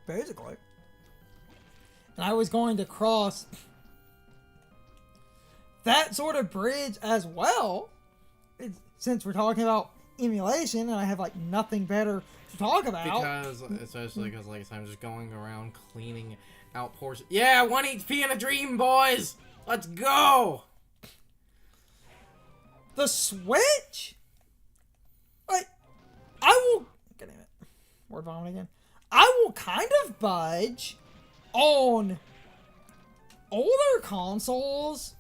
basically. And I was going to cross that sort of bridge as well, since we're talking about emulation, and I have, like, nothing better to talk about. Because, especially because, like, I'm just going around cleaning out portions. Yeah, 1 HP in a dream, boys! Let's go! The Switch? Like, I will... God damn it. Word vomit again. I will kind of budge on older consoles,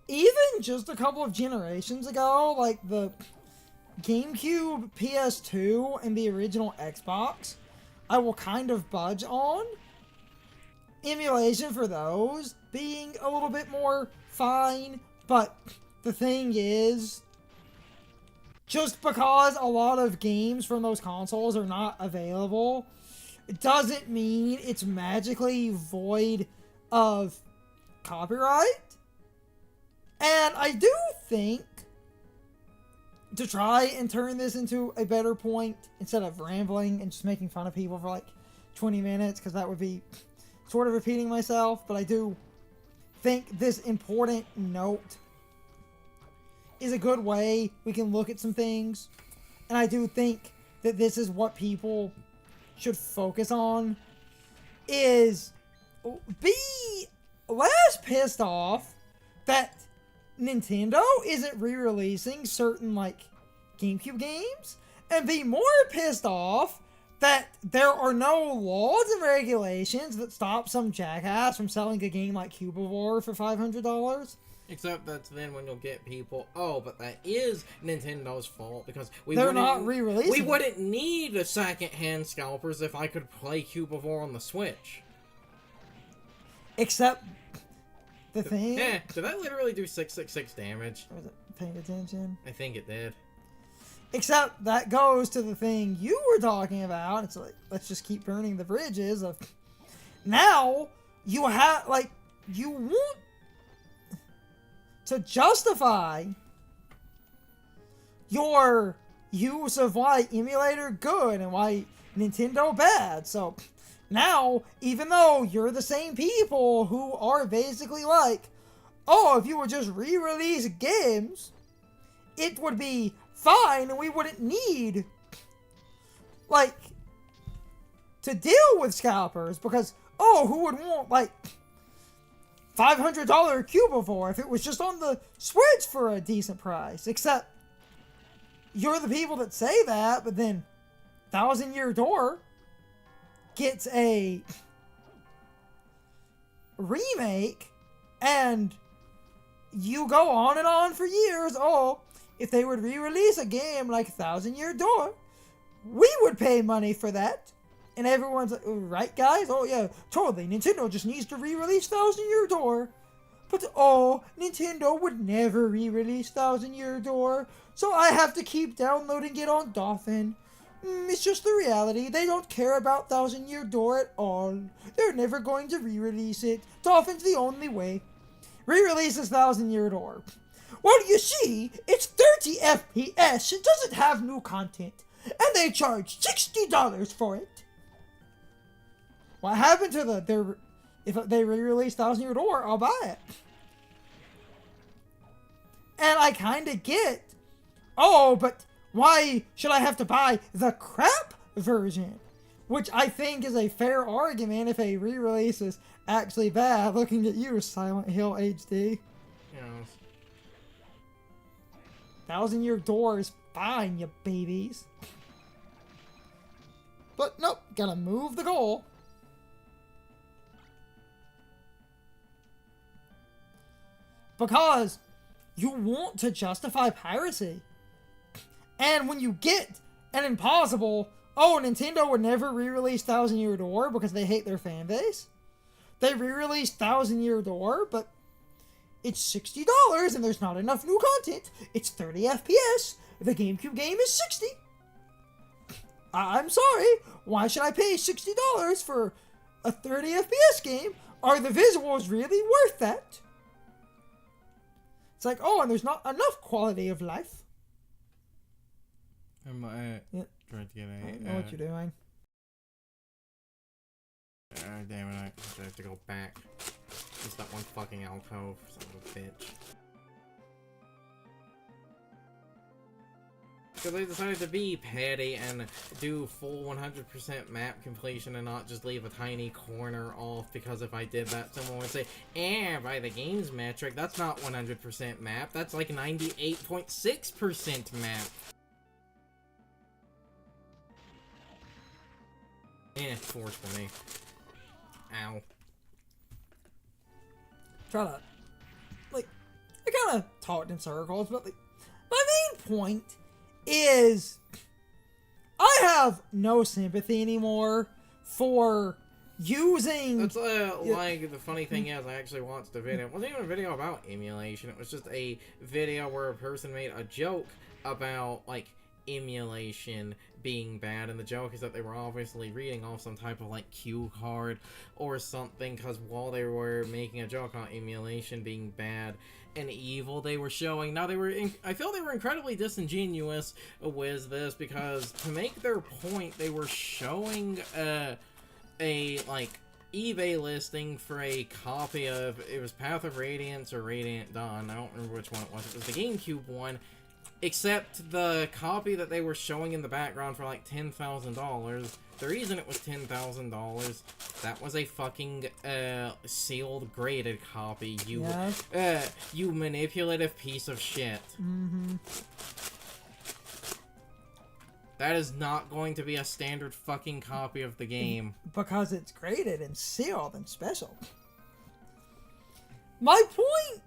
even just a couple of generations ago, like the GameCube, PS2, and the original Xbox. I will kind of budge on emulation for those being a little bit more fine, but the thing is, just because a lot of games from those consoles are not available, it doesn't mean it's magically void of copyright. And I do think, to try and turn this into a better point, instead of rambling and just making fun of people for like 20 minutes, because that would be sort of repeating myself, but I do think this important note is a good way we can look at some things. And I do think that this is what people should focus on, is be less pissed off that Nintendo isn't re-releasing certain, like, GameCube games, and be more pissed off that there are no laws and regulations that stop some jackass from selling a game like Cubivore for $500. Except that's then when you'll get people, oh, but that is Nintendo's fault, because they're not re-releasing. We wouldn't need a second-hand scalpers if I could play Cubivore on the Switch. Except the thing... did that literally do 666 damage? Was it paying attention? I think it did. Except that goes to the thing you were talking about. It's like, let's just keep burning the bridges of... Now, you have, like, you want to justify your use of why emulator good and why Nintendo bad. So now, even though you're the same people who are basically like, oh, if you would just re-release games, it would be fine and we wouldn't need, like, to deal with scalpers, because, oh, who would want, like, $500 Cubivore if it was just on the Switch for a decent price? Except, you're the people that say that, but then Thousand Year Door gets a remake, and you go on and on for years. Oh, if they would re-release a game like Thousand Year Door, we would pay money for that. And everyone's like, right, guys? Oh, yeah, totally. Nintendo just needs to re-release Thousand Year Door. But, oh, Nintendo would never re-release Thousand Year Door, so I have to keep downloading it on Dolphin. It's just the reality. They don't care about Thousand Year Door at all. They're never going to re-release it. Dolphin's the only way. Re-releases Thousand Year Door. Well, you see, it's 30 FPS. It doesn't have new content. And they charge $60 for it. What happened to if they re-release Thousand Year Door, I'll buy it. And I kind of get, oh, but why should I have to buy the crap version? Which I think is a fair argument if a re-release is actually bad. Looking at you, Silent Hill HD. Yes. Thousand Year Door is fine, you babies. But nope, gotta move the goal. Because you want to justify piracy. And when you get an impossible, oh, Nintendo would never re-release Thousand Year Door because they hate their fan base. They re-released Thousand Year Door, but it's $60 and there's not enough new content. It's 30 FPS. The GameCube game is 60. I'm sorry. Why should I pay $60 for a 30 FPS game? Are the visuals really worth that? It's like, oh, and there's not enough quality of life. I'm trying to get I don't know what you're doing. God damn it, I have to go back. Just that one fucking alcove, son of a bitch. So they decided to be petty and do full 100% map completion and not just leave a tiny corner off, because if I did that, someone would say, by the game's metric, that's not 100% map, that's like 98.6% map. 420. Ow. Try to, like, I kind of talked in circles, but, like, my main point is I have no sympathy anymore for using... That's, like, the funny thing is, I actually watched a video. It wasn't even a video about emulation. It was just a video where a person made a joke about, like, emulation being bad, and the joke is that they were obviously reading off some type of like cue card or something, because while they were making a joke on emulation being bad and evil, they were showing, now they were I feel they were incredibly disingenuous with this, because to make their point they were showing a like eBay listing for a copy of, it was Path of Radiance or Radiant Dawn, I don't remember which one it was the GameCube one. Except the copy that they were showing in the background for like $10,000, the reason it was $10,000, that was a fucking, sealed, graded copy, you manipulative piece of shit. Mm-hmm. That is not going to be a standard fucking copy of the game. Because it's graded and sealed and special. My point,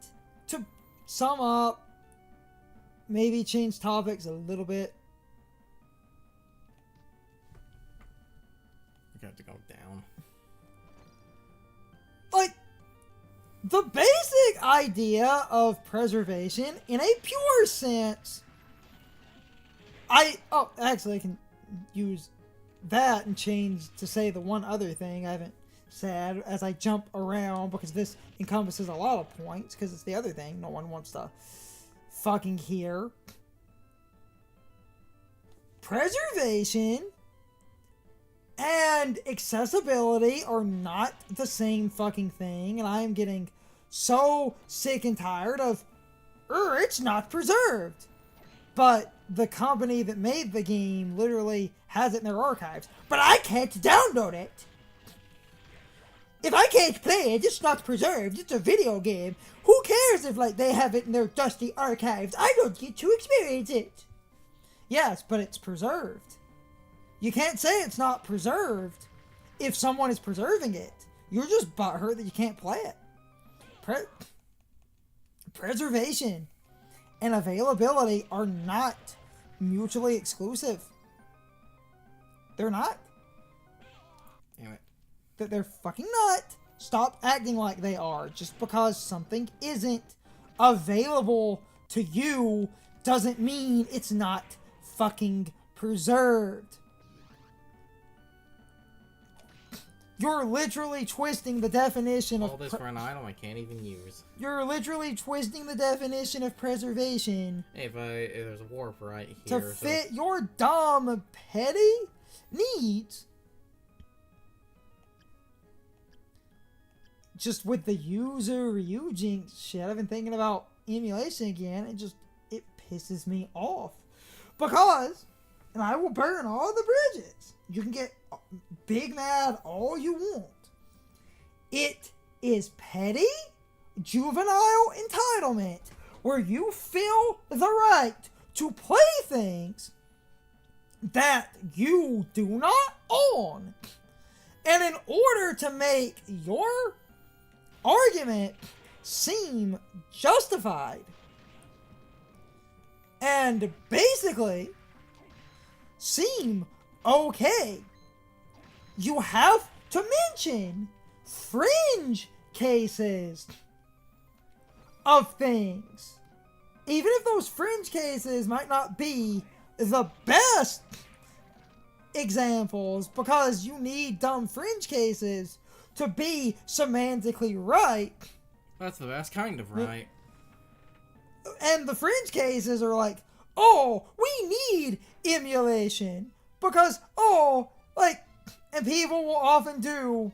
to sum up, maybe change topics a little bit. We got to go down. Like, the basic idea of preservation in a pure sense. Actually, I can use that and change to say the one other thing I haven't said as I jump around, because this encompasses a lot of points, because it's the other thing no one wants to fucking hear. Preservation and accessibility are not the same fucking thing, and I am getting so sick and tired of, it's not preserved. But the company that made the game literally has it in their archives. But I can't download it. If I can't play it, it's not preserved. It's a video game. Who cares if, like, they have it in their dusty archives? I don't get to experience it. Yes, but it's preserved. You can't say it's not preserved if someone is preserving it. You're just butthurt that you can't play it. Preservation and availability are not mutually exclusive. They're not. Damn it. They're fucking not. Stop acting like they are. Just because something isn't available to you doesn't mean it's not fucking preserved. You're literally twisting the definition of... All this for an item I can't even use. You're literally twisting the definition of preservation... Hey, if there's a warp right here... to fit your dumb, petty needs... Just with the user Jinx shit, I've been thinking about emulation again, it pisses me off. Because, and I will burn all the bridges, you can get big mad all you want. It is petty, juvenile entitlement, where you feel the right to play things that you do not own. And in order to make your argument seem justified and basically seem okay, you have to mention fringe cases of things, even if those fringe cases might not be the best examples, because you need dumb fringe cases to be semantically right. That's the best kind of right. And the fringe cases are like, oh, we need emulation. Because, and people will often do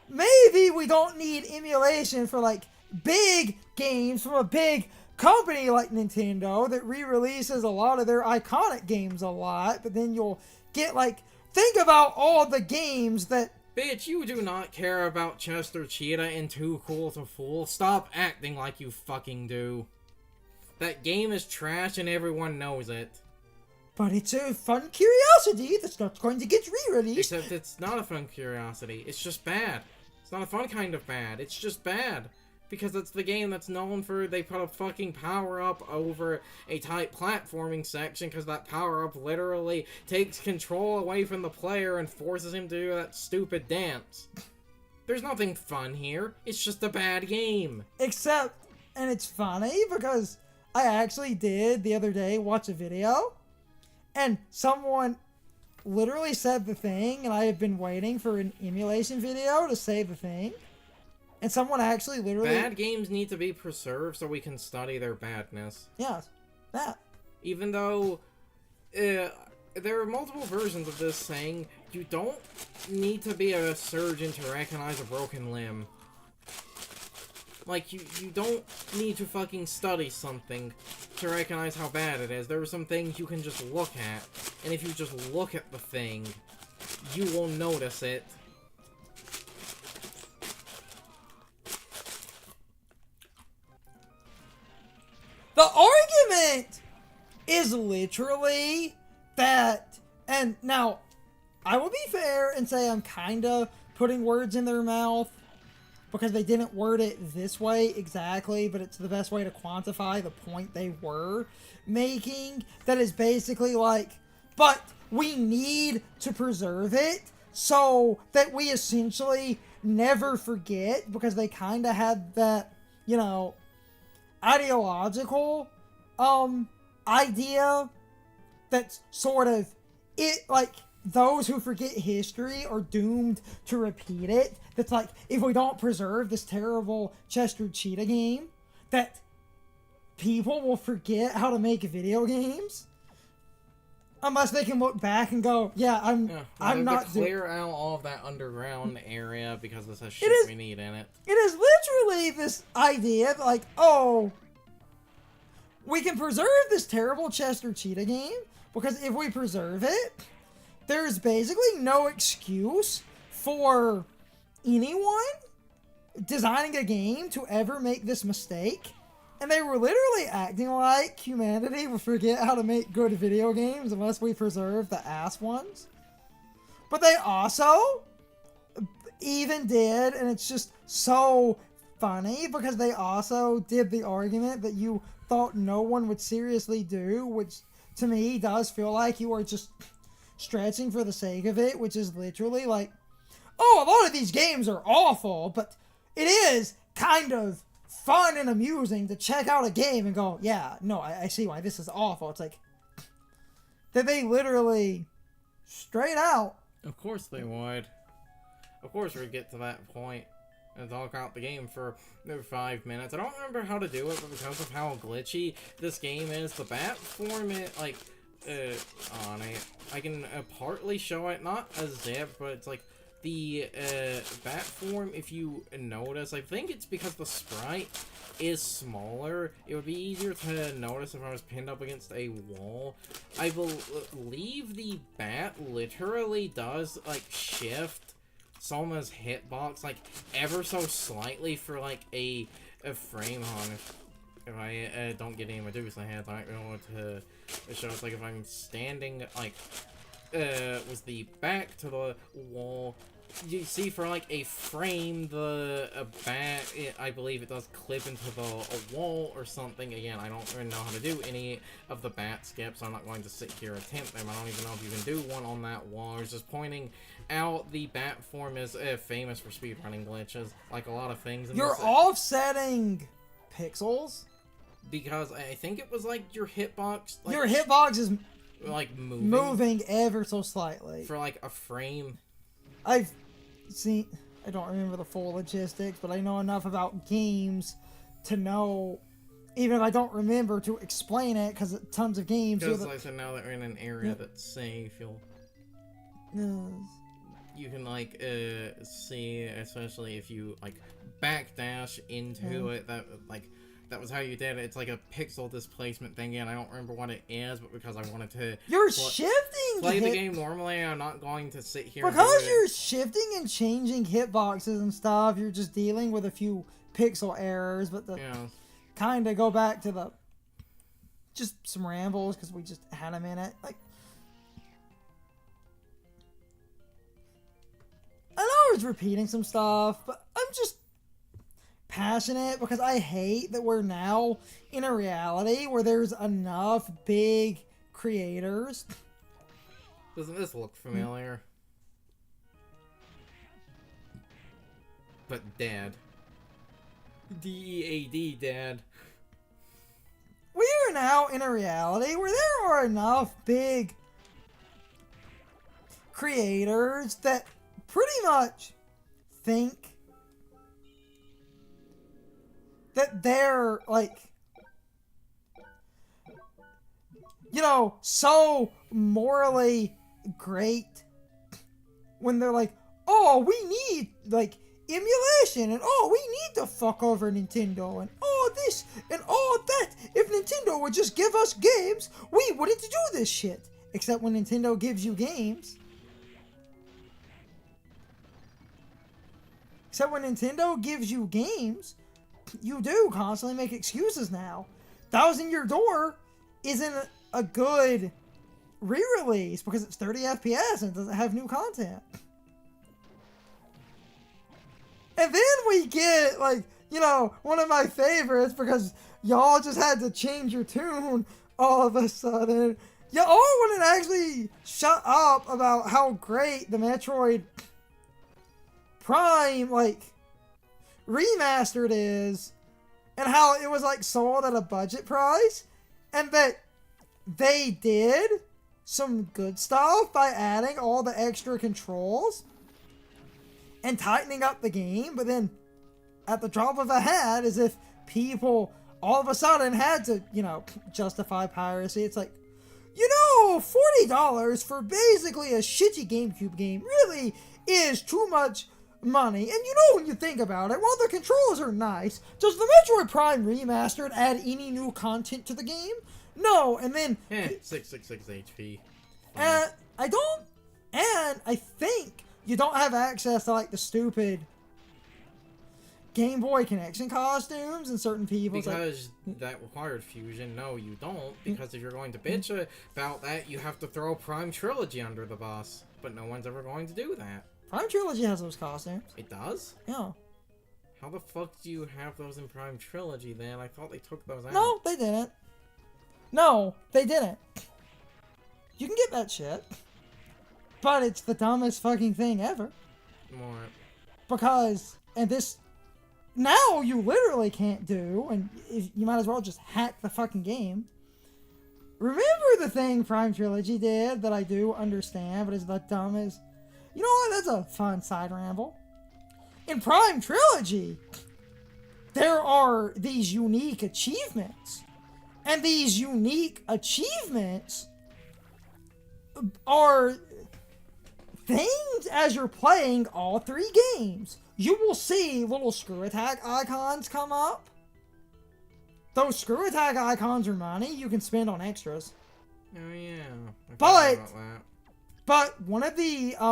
maybe we don't need emulation for like big games from a big company like Nintendo that re-releases a lot of their iconic games a lot, but then you'll get like, think about all the games that... Bitch, you do not care about Chester Cheetah in Too Cool to Fool. Stop acting like you fucking do. That game is trash and everyone knows it. But it's a fun curiosity that's not going to get re-released. Except it's not a fun curiosity. It's just bad. It's not a fun kind of bad. It's just bad. Because it's the game that's known for they put a fucking power-up over a tight platforming section because that power-up literally takes control away from the player and forces him to do that stupid dance. There's nothing fun here. It's just a bad game. Except, and it's funny because I actually did the other day watch a video and someone literally said the thing and I have been waiting for an emulation video to say the thing. And someone actually literally... Bad games need to be preserved so we can study their badness. Yes, that. Even though there are multiple versions of this saying, you don't need to be a surgeon to recognize a broken limb. Like, you don't need to fucking study something to recognize how bad it is. There are some things you can just look at, and if you just look at the thing, you will notice it. The argument is literally that, and now, I will be fair and say I'm kind of putting words in their mouth because they didn't word it this way exactly, but it's the best way to quantify the point they were making. That is basically like, but we need to preserve it so that we essentially never forget, because they kind of had that, you know, ideological idea that's sort of it, like those who forget history are doomed to repeat it. That's like, if we don't preserve this terrible Chester Cheetah game, that people will forget how to make video games unless they can look back and go, yeah, I'm not clear out all of that underground area because this has shit we need in it. It is literally this idea that, like, oh, we can preserve this terrible Chester Cheetah game because if we preserve it, there's basically no excuse for anyone designing a game to ever make this mistake. And they were literally acting like humanity would forget how to make good video games unless we preserve the ass ones. But they also even did, and it's just so funny because they also did the argument that you thought no one would seriously do, which to me does feel like you are just stretching for the sake of it, which is literally like, oh, a lot of these games are awful, but it is kind of fun and amusing to check out a game and go, yeah, no, I see why this is awful. It's like, that they literally straight out. Of course they would. Of course we'd get to that point and talk out the game for 5 minutes. I don't remember how to do it, but because of how glitchy this game is, the bat form it, like, on it, I can partly show it, not a zip, but it's like, the bat form, if you notice, I think it's because the sprite is smaller. It would be easier to notice if I was pinned up against a wall. I believe the bat literally does, like, shift Soma's hitbox, like, ever so slightly for, like, a frame on. If I don't get any Medusa heads, I might be able to show us, like, if I'm standing, like, with the back to the wall, you see for like a frame the bat, I believe it does clip into a wall or something. Again, I don't really know how to do any of the bat skips, so I'm not going to sit here and attempt them. I don't even know if you can do one on that wall. I was just pointing out the bat form is famous for speedrunning glitches, like a lot of things. You're offsetting pixels? Because I think it was like your hitbox. Like, your hitbox is like moving ever so slightly for like a frame. I've seen, I don't remember the full logistics, but I know enough about games to know, even if I don't remember, to explain it, because tons of games. Because like I said, now that we're in an area that's safe, you'll. you can like see, especially if you like backdash into it, that like that was how you did it. It's like a pixel displacement thing, and I don't remember what it is, but because I wanted to play the game normally, I'm not going to sit here because you're shifting and changing hitboxes and stuff. You're just dealing with a few pixel errors, but the kind of go back to the just some rambles because we just had a minute. Like, I know I was repeating some stuff, but I'm just passionate because I hate that we're now in a reality where there's enough big creators. Doesn't this look familiar? But Dad. D-E-A-D, Dad. We are now in a reality where there are enough big creators that pretty much think that they're, like, you know, so morally great when they're like, oh, we need, like, emulation, and oh, we need to fuck over Nintendo, and oh, this, and oh, that. If Nintendo would just give us games, we wouldn't do this shit. Except when Nintendo gives you games. Except when Nintendo gives you games, you do constantly make excuses now. Thousand Year Door isn't a good re-release because it's 30 FPS and it doesn't have new content. And then we get, like, you know, one of my favorites because y'all just had to change your tune all of a sudden. Y'all wouldn't actually shut up about how great the Metroid Prime, like, remastered is, and how it was, like, sold at a budget price, and that they did some good stuff by adding all the extra controls and tightening up the game, but then at the drop of a hat, as if people all of a sudden had to, you know, justify piracy. It's like, you know, $40 for basically a shitty GameCube game really is too much money. And you know, when you think about it, while the controls are nice, does the Metroid Prime Remastered add any new content to the game? No, and then 666 HP. And I think you don't have access to, like, the stupid Game Boy Connection costumes and certain people. Because that required fusion. No, you don't. Because if you're going to bitch about that, you have to throw Prime Trilogy under the bus. But no one's ever going to do that. Prime Trilogy has those costumes. It does? Yeah. How the fuck do you have those in Prime Trilogy then? I thought they took those out. No, they didn't. No, they didn't. You can get that shit. But it's the dumbest fucking thing ever. What? Because, and this, now you literally can't do, and you might as well just hack the fucking game. Remember the thing Prime Trilogy did that I do understand, but is the dumbest? You know what? That's a fun side ramble. In Prime Trilogy, there are these unique achievements. And these unique achievements are things as you're playing all three games. You will see little screw attack icons come up. Those screw attack icons are money you can spend on extras. Oh yeah. But one of the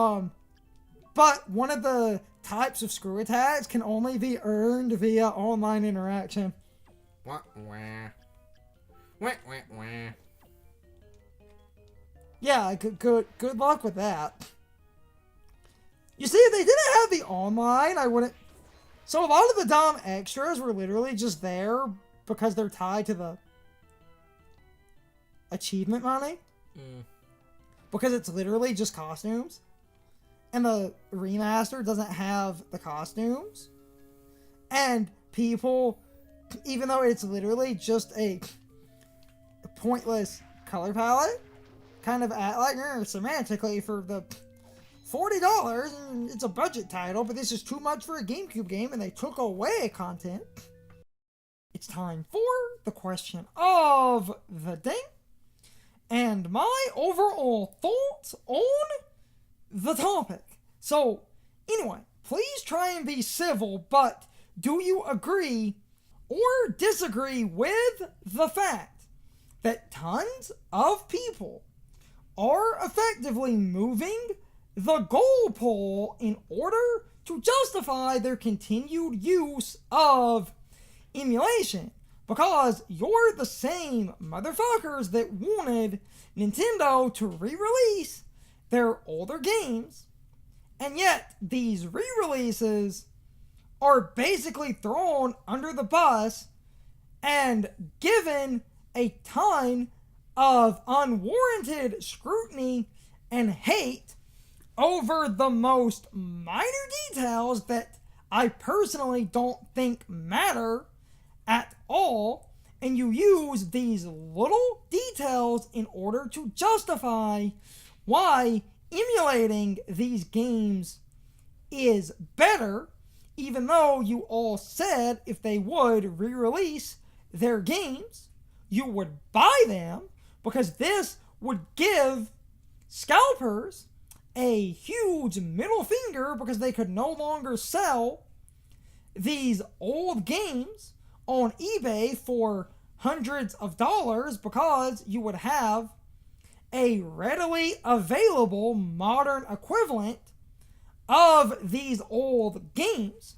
types of screw attacks can only be earned via online interaction. Wah, wah. Wah, wah, wah. Yeah, good luck with that. You see, if they didn't have the online, I wouldn't... So a lot of the dumb extras were literally just there because they're tied to the achievement money. Because it's literally just costumes. And the remaster doesn't have the costumes. And people, even though it's literally just a pointless color palette, kind of act like semantically for the $40 and it's a budget title, but this is too much for a GameCube game and they took away content. It's time for the question of the day and my overall thoughts on the topic. So, anyway, please try and be civil, but do you agree or disagree with the fact that tons of people are effectively moving the goal pole in order to justify their continued use of emulation? Because you're the same motherfuckers that wanted Nintendo to re-release their older games, and yet these re-releases are basically thrown under the bus and given a ton of unwarranted scrutiny and hate over the most minor details that I personally don't think matter at all, and you use these little details in order to justify why emulating these games is better, even though you all said if they would re-release their games, you would buy them, because this would give scalpers a huge middle finger because they could no longer sell these old games on eBay for hundreds of dollars, because you would have a readily available modern equivalent of these old games,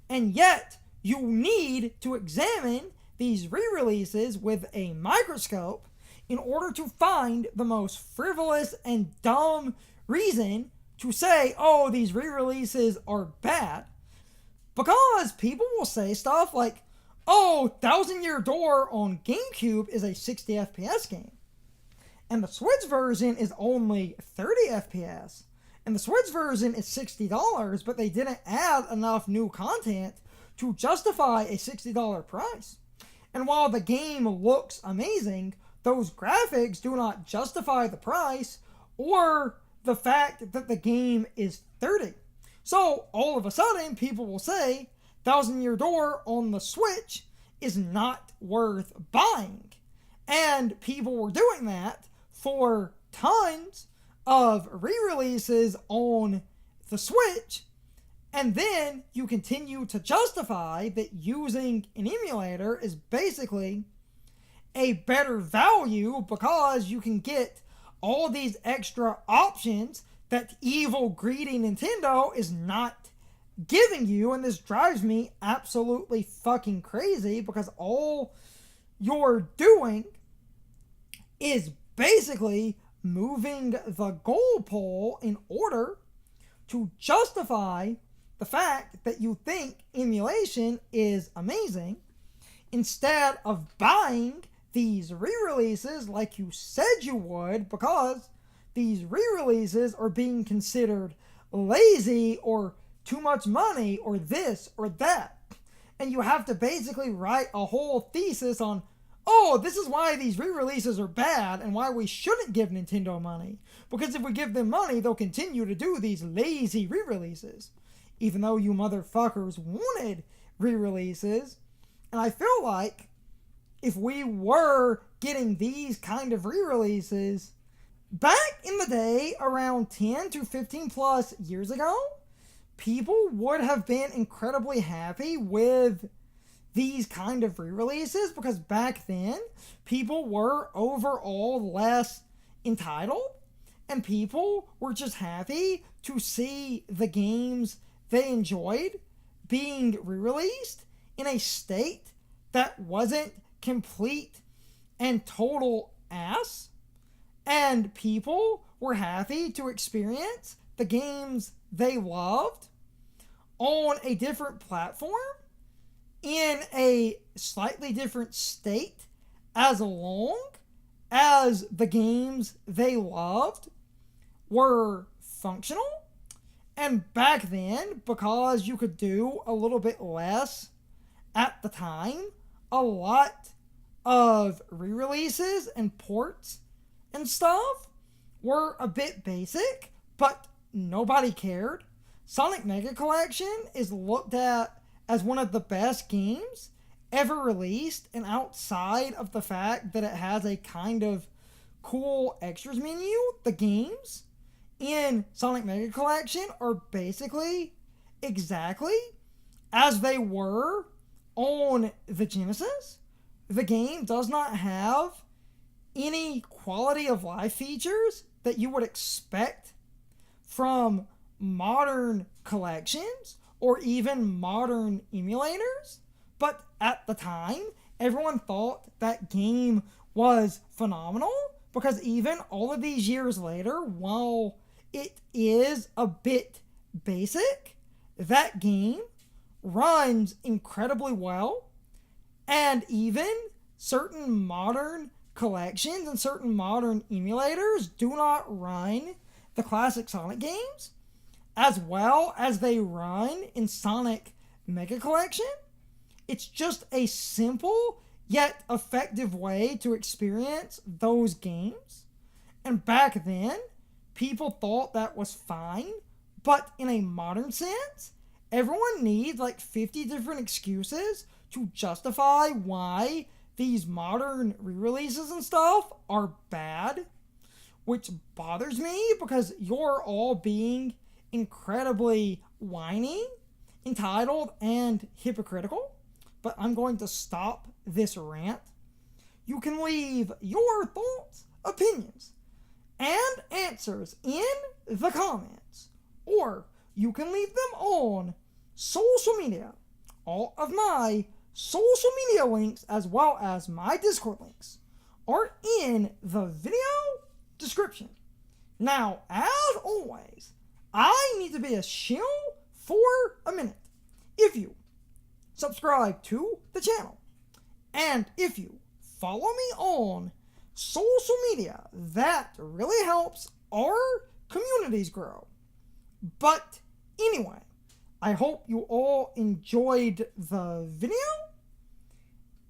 and yet you need to examine these re-releases with a microscope in order to find the most frivolous and dumb reason to say, oh, these re-releases are bad. Because people will say stuff like, oh, Thousand Year Door on GameCube is a 60 FPS game, and the Switch version is only 30 FPS, and the Switch version is $60, but they didn't add enough new content to justify a $60 price. And while the game looks amazing, those graphics do not justify the price or the fact that the game is 30. So all of a sudden, people will say Thousand Year Door on the Switch is not worth buying. And people were doing that for tons of re-releases on the Switch, and then you continue to justify that using an emulator is basically a better value because you can get all these extra options that evil, greedy Nintendo is not giving you. And this drives me absolutely fucking crazy, because all you're doing is basically moving the goal pole in order to justify the fact that you think emulation is amazing, instead of buying these re-releases like you said you would, because these re-releases are being considered lazy or too much money or this or that. And you have to basically write a whole thesis on, oh, this is why these re-releases are bad and why we shouldn't give Nintendo money. Because if we give them money, they'll continue to do these lazy re-releases. Even though you motherfuckers wanted re-releases. And I feel like if we were getting these kind of re-releases back in the day, around 10 to 15 plus years ago, people would have been incredibly happy with these kind of re-releases, because back then people were overall less entitled and people were just happy to see the games they enjoyed being re-released in a state that wasn't complete and total ass, and people were happy to experience the games they loved on a different platform in a slightly different state, as long as the games they loved were functional. And back then, because you could do a little bit less at the time, a lot of re-releases and ports and stuff were a bit basic, but nobody cared. Sonic Mega Collection is looked at as one of the best games ever released, and outside of the fact that it has a kind of cool extras menu, the games in Sonic Mega Collection are basically exactly as they were on the Genesis. The game does not have any quality of life features that you would expect from modern collections or even modern emulators. But at the time, everyone thought that game was phenomenal because even all of these years later, while it is a bit basic, that game runs incredibly well. And even certain modern collections and certain modern emulators do not run the classic Sonic games as well as they run in Sonic Mega Collection. It's just a simple yet effective way to experience those games. And back then, people thought that was fine, but in a modern sense, everyone needs like 50 different excuses to justify why these modern re-releases and stuff are bad, which bothers me because you're all being incredibly whiny, entitled, and hypocritical. But I'm going to stop this rant. You can leave your thoughts, opinions, and answers in the comments, or you can leave them on social media. All of my social media links, as well as my Discord links, are in the video description. Now, as always, I need to be a shill for a minute. If you subscribe to the channel, and if you follow me on social media, that really helps our communities grow. But anyway, I hope you all enjoyed the video,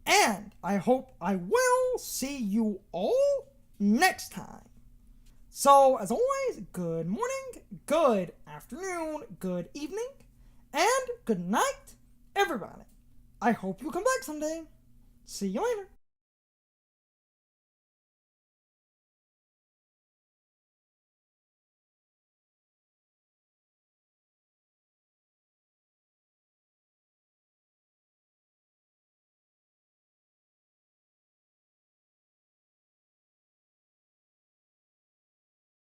and I hope I will see you all next time. So, as always, good morning, good afternoon, good evening, and good night, everybody. I hope you come back someday. See you later.